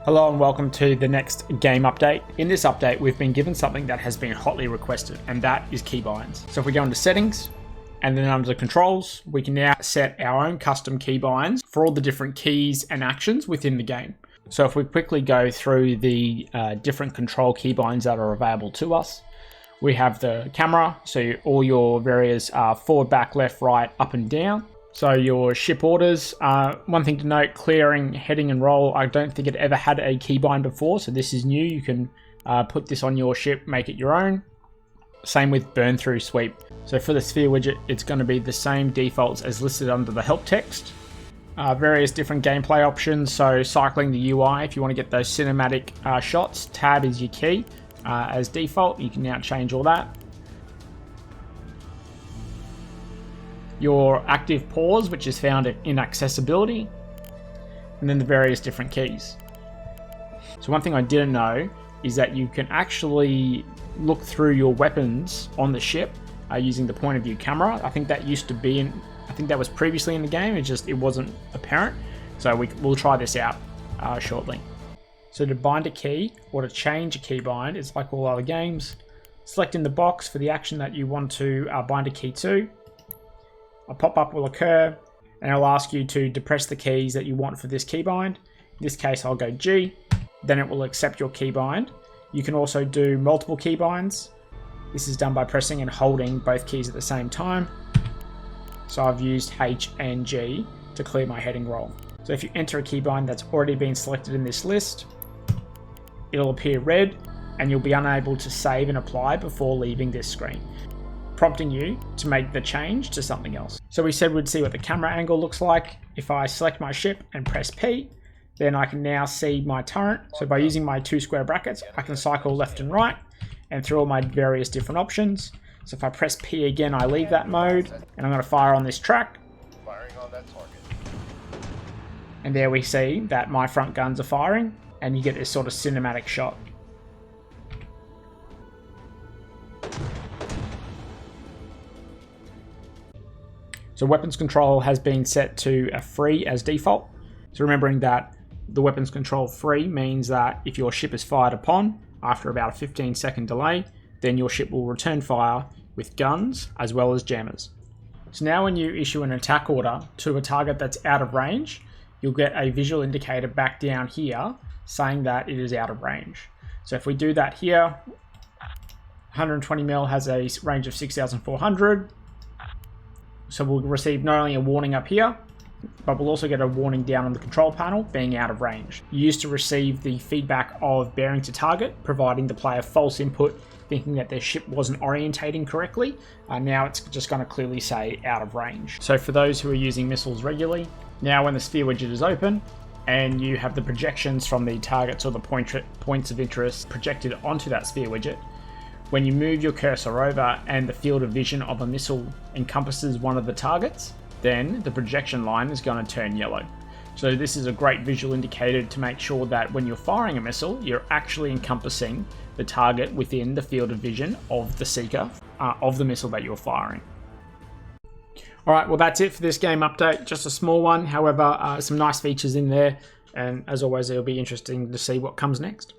Hello and welcome to the next game update. In this update, we've been given something that has been hotly requested, and that is keybinds. So if we go into settings, and then under the controls, we can now set our own custom keybinds for all the different keys and actions within the game. So if we quickly go through the different control keybinds that are available to us, we have the camera, so all your various forward, back, left, right, up and down. So your ship orders, one thing to note, clearing, heading and roll, I don't think it ever had a keybind before, so this is new. You can put this on your ship, make it your own. Same with burn through sweep. So for the sphere widget, it's going to be the same defaults as listed under the help text. Various different gameplay options, so cycling the UI, if you want to get those cinematic shots, tab is your key. As default, you can now change all that. Your active pause, which is found in accessibility, and then the various different keys. So one thing I didn't know is that you can actually look through your weapons on the ship using the point of view camera. I think that used to be I think that was previously in the game, it wasn't apparent. So we'll try this out shortly. So to bind a key or to change a keybind, it's like all other games. Select in the box for the action that you want to bind a key to. A pop-up will occur and it'll ask you to depress the keys that you want for this keybind. In this case, I'll go G. Then it will accept your keybind. You can also do multiple keybinds. This is done by pressing and holding both keys at the same time. So I've used H and G to clear my heading roll. So if you enter a keybind that's already been selected in this list, it'll appear red and you'll be unable to save and apply before leaving this screen, prompting you to make the change to something else. So we said we'd see what the camera angle looks like. If I select my ship and press P, then I can now see my turret. So by using my two square brackets, I can cycle left and right and through all my various different options. So if I press P again, I leave that mode and I'm going to fire on this track. Firing on that target. And there we see that my front guns are firing and you get this sort of cinematic shot. So weapons control has been set to a free as default. So remembering that the weapons control free means that if your ship is fired upon after about a 15-second delay, then your ship will return fire with guns as well as jammers. So now when you issue an attack order to a target that's out of range, you'll get a visual indicator back down here saying that it is out of range. So if we do that here, 120mm has a range of 6,400. So we'll receive not only a warning up here, but we'll also get a warning down on the control panel being out of range. You used to receive the feedback of bearing to target, providing the player false input, thinking that their ship wasn't orientating correctly. Now it's just going to clearly say out of range. So for those who are using missiles regularly, now when the sphere widget is open and you have the projections from the targets or the points of interest projected onto that sphere widget, when you move your cursor over and the field of vision of a missile encompasses one of the targets, then the projection line is going to turn yellow. So this is a great visual indicator to make sure that when you're firing a missile, you're actually encompassing the target within the field of vision of the seeker of the missile that you're firing. Alright, well that's it for this game update, just a small one. However, some nice features in there, and as always it'll be interesting to see what comes next.